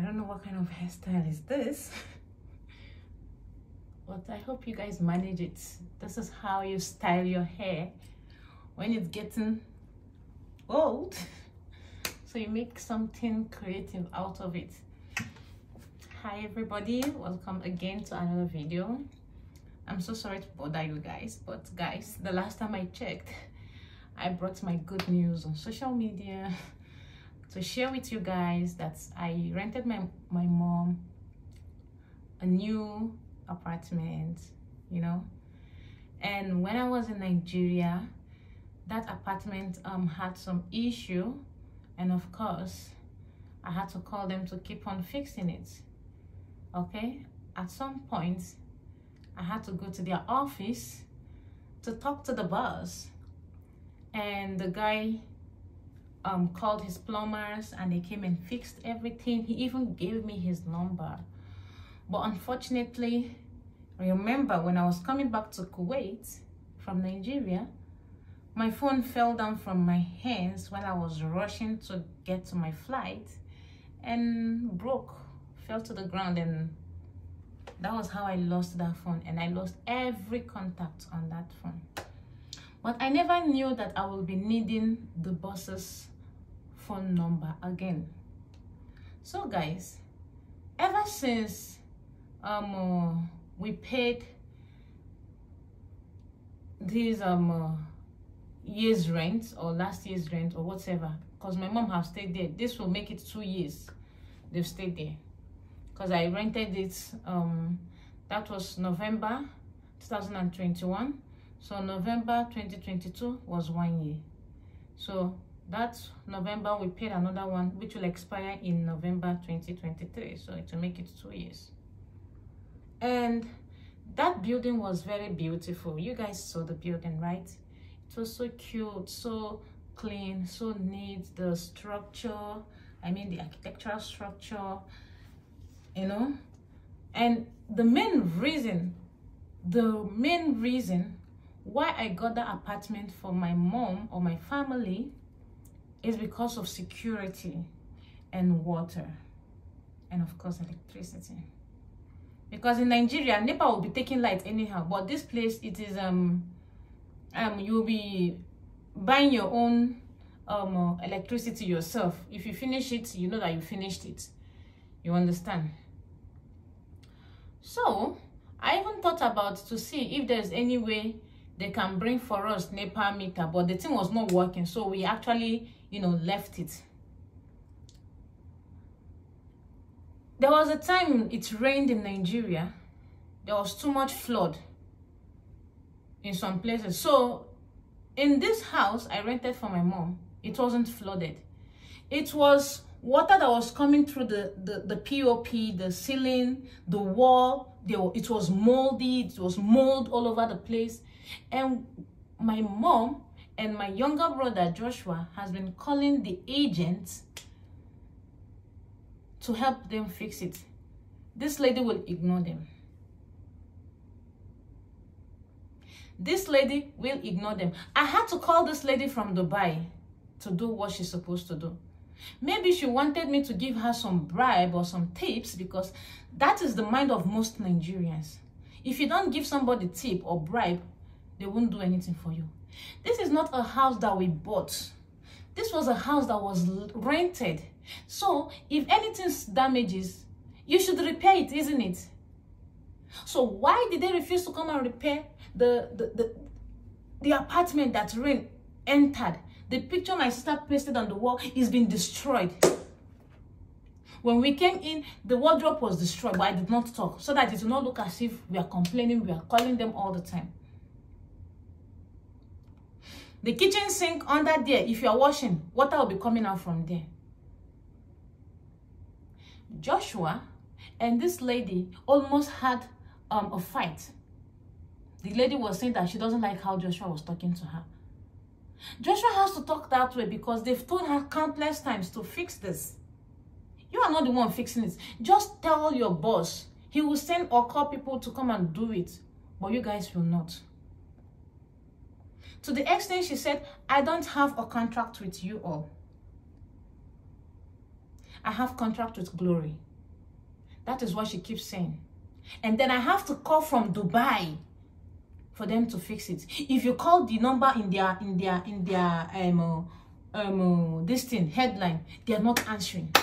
don't know what kind of hairstyle is this. But I hope you guys manage it. This is how you style your hair when it's getting old. So you make something creative out of it. Hi everybody, welcome again to another video. I'm so sorry to bother you guys, but guys, the last time I checked, I brought my good news on social media to share with you guys that I rented my mom a new apartment, you know. And when I was in Nigeria, that apartment had some issue, and of course I had to call them to keep on fixing it. Okay, at some point I had to go to their office to talk to the boss, and the guy called his plumbers and they came and fixed everything. He even gave me his number. But unfortunately, remember when I was coming back to Kuwait from Nigeria, my phone fell down from my hands when I was rushing to get to my flight and fell to the ground, and that was how I lost that phone, and I lost every contact on that phone. But I never knew that I will be needing the boss's phone number again. So guys, ever since we paid this year's rent or last year's rent or whatever, because my mom have stayed there, this will make it 2 years they've stayed there, because I rented it that was November 2021, so November 2022 was 1 year. So that November we paid another one which will expire in November 2023, so it will make it 2 years. And that building was very beautiful. You guys saw the building, right? It was so cute, so clean, so neat. The structure, I mean the architectural structure, you know. And the main reason why I got that apartment for my mom or my family is because of security and water, and of course electricity. Because in Nigeria, NEPA will be taking light anyhow, but this place, it is you'll be buying your own electricity yourself. If you finish it, you know that you finished it. You understand? So I even thought about to see if there's any way they can bring for us NEPA meter, but the thing was not working, so we actually, you know, left it. There was a time it rained in Nigeria. There was too much flood in some places. So in this house I rented for my mom, it wasn't flooded. It was water that was coming through the POP, the ceiling, the wall. It was moldy. It was mold all over the place. And my mom and my younger brother Joshua has been calling the agents to help them fix it. This lady will ignore them. This lady will ignore them. I had to call this lady from Dubai to do what she's supposed to do. Maybe she wanted me to give her some bribe or some tips, because that is the mind of most Nigerians. If you don't give somebody tip or bribe, they won't do anything for you. This is not a house that we bought. This was a house that was rented. So if anything damages, you should repair it, isn't it? So why did they refuse to come and repair the apartment that rain entered? The picture my sister pasted on the wall is being destroyed. When we came in, the wardrobe was destroyed, but I did not talk, so that it will not look as if we are complaining, we are calling them all the time. The kitchen sink under there, if you are washing, water will be coming out from there. Joshua and this lady almost had a fight. The lady was saying that she doesn't like how Joshua was talking to her. Joshua has to talk that way because they've told her countless times to fix this. You are not the one fixing it. Just tell your boss. He will send or call people to come and do it. But you guys will not. To the extent she said, I don't have a contract with you all. I have contract with Glory. That is what she keeps saying. And then I have to call from Dubai for them to fix it. If you call the number in their this thing headline, they are not answering.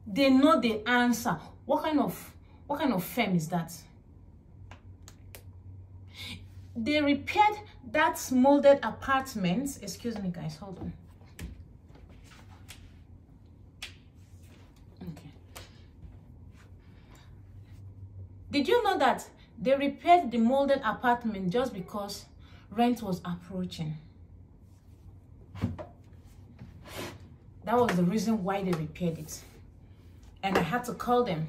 They know the answer. What kind of firm is that? They repaired that molded apartment. Excuse me, guys, hold on. Okay. Did you know that they repaired the molded apartment just because rent was approaching? That was the reason why they repaired it. And I had to call them.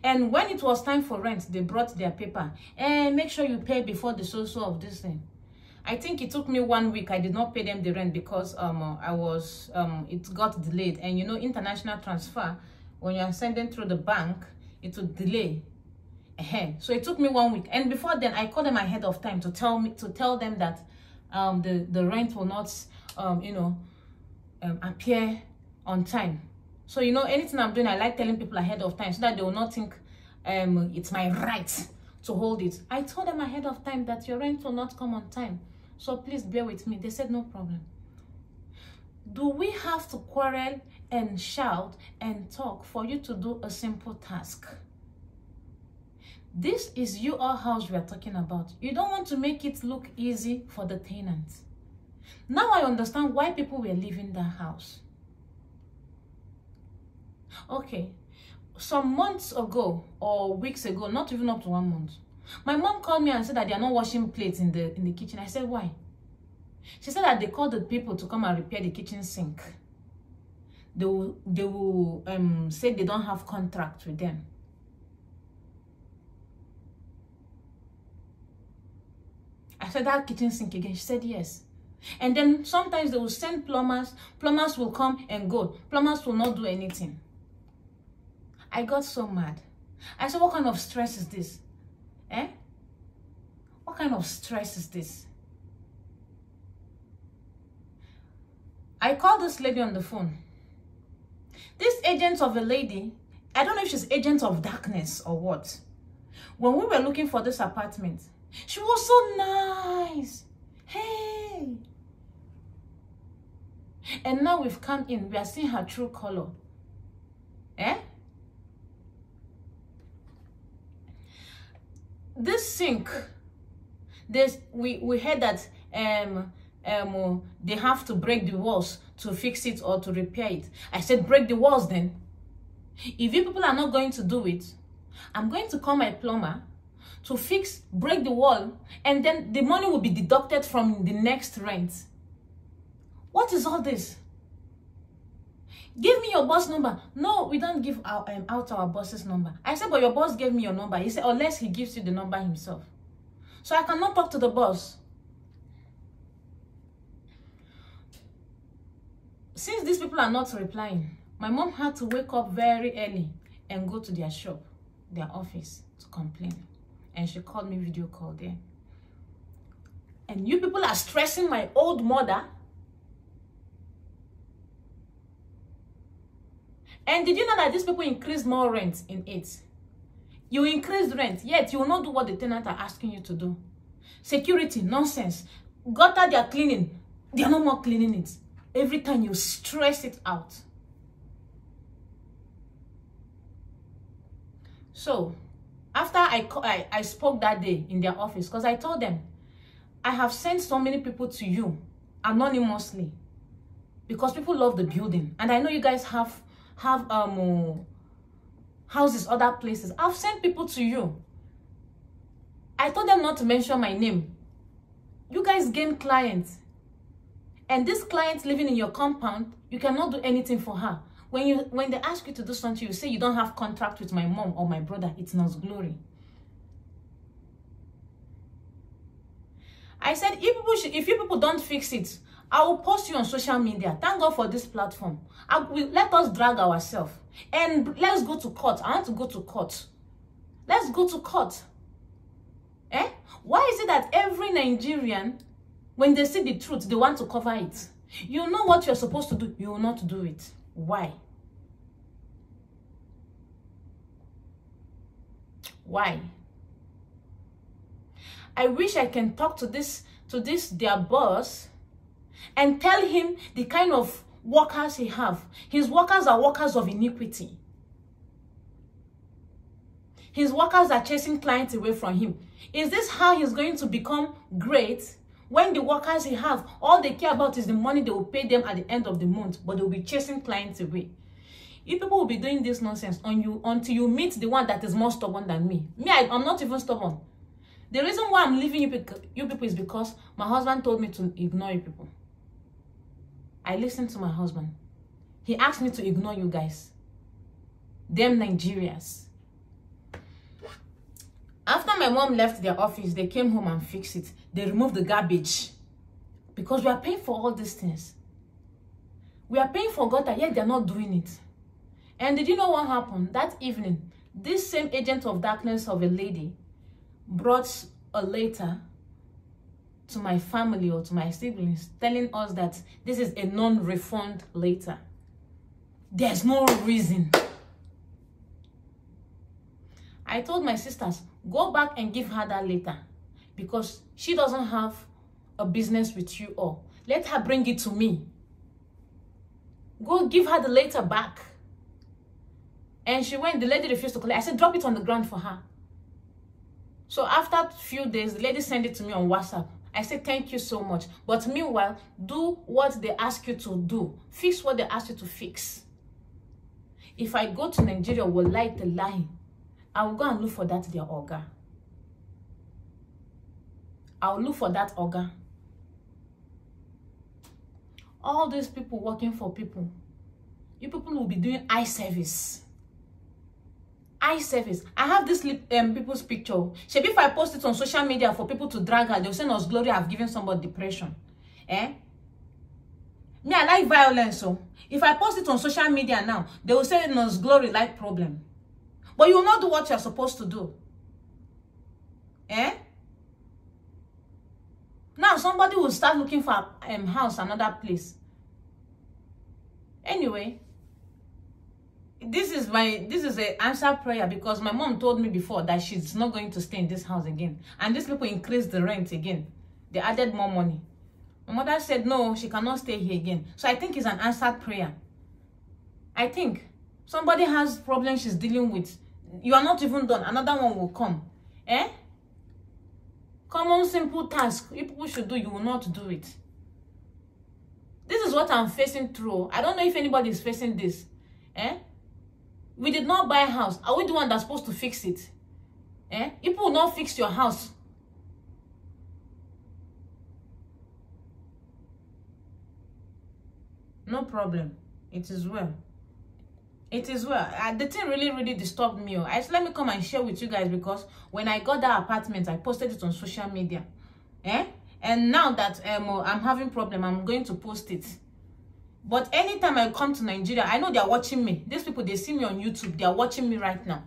And when it was time for rent, they brought their paper. And make sure you pay before the so-so of this thing. I think it took me 1 week. I did not pay them the rent because it got delayed. And you know, international transfer, when you are sending through the bank, it would delay. So it took me 1 week. And before then, I called them ahead of time to tell them that the rent will not appear on time. So, you know, anything I'm doing, I like telling people ahead of time so that they will not think it's my right to hold it. I told them ahead of time that your rent will not come on time. So please bear with me. They said no problem. Do we have to quarrel and shout and talk for you to do a simple task? This is your house we are talking about. You don't want to make it look easy for the tenants. Now I understand why people were leaving the house. Okay, some months ago or weeks ago, not even up to 1 month, my mom called me and said that they are not washing plates in the kitchen. I said, why? She said that they called the people to come and repair the kitchen sink. They will say they don't have contract with them. I said, that kitchen sink again? She said, yes. And then sometimes they will send plumbers. Plumbers will come and go. Plumbers will not do anything. I got so mad. I said, what kind of stress is this? What kind of stress is this? I called this lady on the phone. This agent of a lady, I don't know if she's agent of darkness or what. When we were looking for this apartment, she was so nice. Hey. And now we've come in, we are seeing her true color. This sink, we heard that they have to break the walls to fix it or to repair it. I said, break the walls then. If you people are not going to do it, I'm going to call my plumber to break the wall, and then the money will be deducted from the next rent. What is all this? Give me your boss number. No, we don't give out our boss's number. I said, but your boss gave me your number. He said, unless he gives you the number himself. So I cannot talk to the boss. Since these people are not replying, my mom had to wake up very early and go to their shop, their office, to complain. And she called me video call there. And you people are stressing my old mother. And did you know that these people increased more rent in it? You increased rent, yet you will not do what the tenants are asking you to do. Security, nonsense. Gutter, they are cleaning. They are no more cleaning it. Every time you stress it out. So, after I spoke that day in their office, because I told them, I have sent so many people to you anonymously because people love the building. And I know you guys have houses other places. I've sent people to you. I told them not to mention my name. You guys gain clients, and this client living in your compound, you cannot do anything for her. When they ask you to do something, you say you don't have contract with my mom or my brother. It's not glory. I said, if you people don't fix it, I will post you on social media. Thank God for this platform. Let us drag ourselves. And let's go to court. I want to go to court. Let's go to court. Why is it that every Nigerian, when they see the truth, they want to cover it? You know what you're supposed to do. You will not do it. Why? Why? I wish I can talk to this their boss and tell him the kind of workers he have. His workers are workers of iniquity. His workers are chasing clients away from him. Is this how he's going to become great? When the workers he have, all they care about is the money they will pay them at the end of the month, but they will be chasing clients away. You people will be doing this nonsense on you until you meet the one that is more stubborn than me. I'm not even stubborn. The reason why I'm leaving you people is because my husband told me to ignore you people. I listened to my husband. He asked me to ignore you guys. Them Nigerians. After my mom left their office, they came home and fixed it. They removed the garbage. Because we are paying for all these things. We are paying for gutter, yet they're not doing it. And did you know what happened? That evening, this same agent of darkness of a lady brought a letter to my family or to my siblings telling us that this is a non-refund letter. There's no reason. I told my sisters, go back and give her that letter because she doesn't have a business with you all. Let her bring it to me. Go give her the letter back. And she went, the lady refused to collect. I said, drop it on the ground for her. So after a few days, the lady sent it to me on WhatsApp. I said, thank you so much. But meanwhile, do what they ask you to do. Fix what they ask you to fix. If I go to Nigeria, will like the lie. I will go and look for that their Oga. I will look for that Oga. All these people working for people. You people will be doing eye service. Eye service. I have this people's picture. Shebi, if I post it on social media for people to drag her, they'll say Nurse Glory have given somebody depression. Eh? Me, I like violence. So if I post it on social media now, they will say Nurse Glory like problem. But you will not do what you're supposed to do. Eh? Now somebody will start looking for a house, another place. Anyway, this is an answer prayer because my mom told me before that she's not going to stay in this house again. And these people increased the rent again. They added more money. My mother said no, she cannot stay here again. So I think it's an answered prayer. I think somebody has problems she's dealing with. You are not even done. Another one will come. Eh? Common simple task you people should do, you will not do it. This is what I'm facing through. I don't know if anybody is facing this. Eh? We did not buy a house. Are we the one that's supposed to fix it? Eh? People will not fix your house. No problem. It is well. It is well. The thing really disturbed me. I said, let me come and share with you guys because when I got that apartment, I posted it on social media. Eh? And now that I'm having problem, I'm going to post it. But anytime I come to Nigeria, I know they are watching me. These people, they see me on YouTube. They are watching me right now.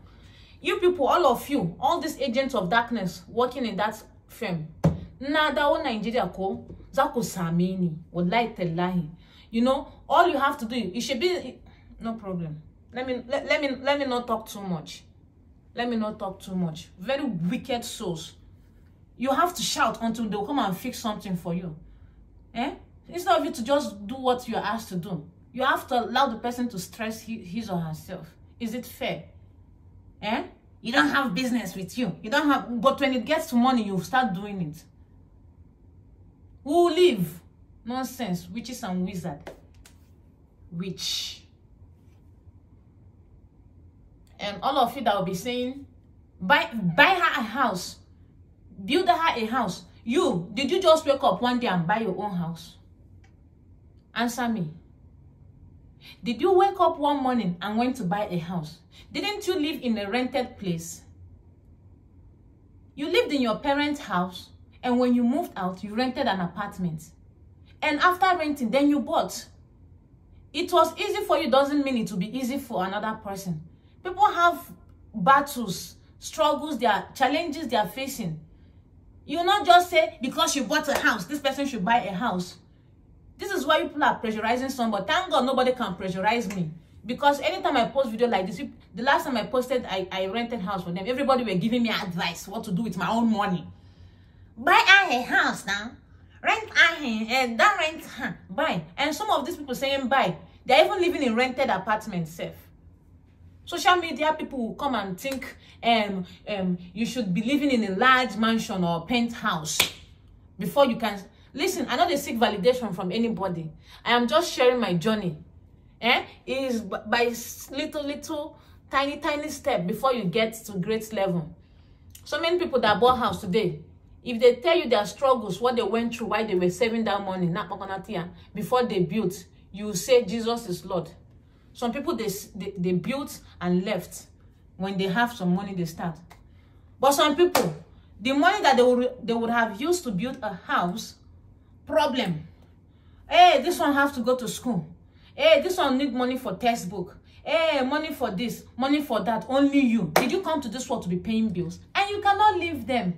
You people, all of you, all these agents of darkness working in that firm. Nada o Nigeria ko zako samini wallahi tallahi. You know, all you have to do, it should be no problem. Let me not talk too much. Let me not talk too much. Very wicked souls. You have to shout until they'll come and fix something for you. Eh? Instead of you to just do what you're asked to do, you have to allow the person to stress his or herself. Is it fair? Eh? You don't have business with you. You don't have, but when it gets to money, you start doing it. Who will live? Nonsense. Witches and wizards. Witch. And all of you that will be saying, buy her a house. Build her a house. You, did you just wake up one day and buy your own house? Answer me. Did you wake up one morning and went to buy a house? Didn't you live in a rented place? You lived in your parents' house, and when you moved out, you rented an apartment. And after renting, then you bought. It was easy for you doesn't mean it will be easy for another person. People have battles, struggles, their challenges they are facing. You will not just say, because you bought a house, this person should buy a house. This is why people are pressurizing somebody. Thank God nobody can pressurize me. Because anytime I post video like this, the last time I posted, I rented house for them. Everybody were giving me advice what to do with my own money. Buy a house now. Rent and that rent, buy. And some of these people saying buy. They're even living in rented apartments safe. Social media people will come and think you should be living in a large mansion or penthouse before you can. Listen, I know they seek validation from anybody. I am just sharing my journey. It is by little, tiny step before you get to great level. So many people that bought house today, if they tell you their struggles, what they went through, why they were saving that money, before they built, you say Jesus is Lord. Some people, they built and left. When they have some money, they start. But some people, the money that they would have used to build a house, problem. Hey, this one have to go to school. Hey, this one need money for textbook. Hey, money for this, money for that. Only you. Did you come to this world to be paying bills? And you cannot leave them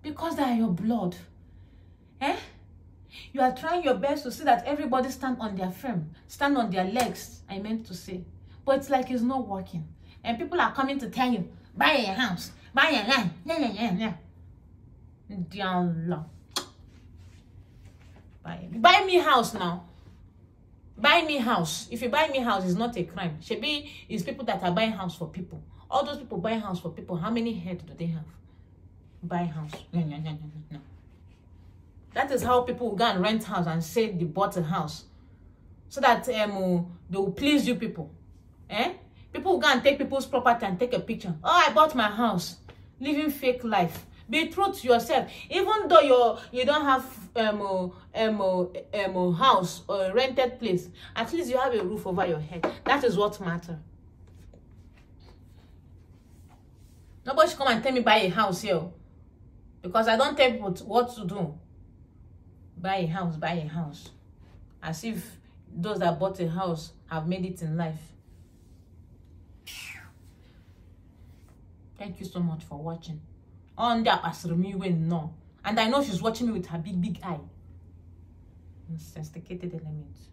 because they are your blood. You are trying your best to see that everybody stand on their firm, stand on their legs, I meant to say. But it's like it's not working. And people are coming to tell you, buy a house, buy a land. Buy me house now. Buy me house. If you buy me house, it's not a crime. Shebi is people that are buying house for people. All those people buying house for people, how many heads do they have? Buy house. No. That is how people will go and rent house and say they bought a house. So that they will please you people. People will go and take people's property and take a picture. Oh, I bought my house. Living fake life. Be true to yourself. Even though you don't have house or a rented place, at least you have a roof over your head. That is what matters. Nobody should come and tell me buy a house here. Because I don't tell people what to do. Buy a house, buy a house. As if those that bought a house have made it in life. Thank you so much for watching. On that no. And I know she's watching me with her big eye. Sophisticated elements.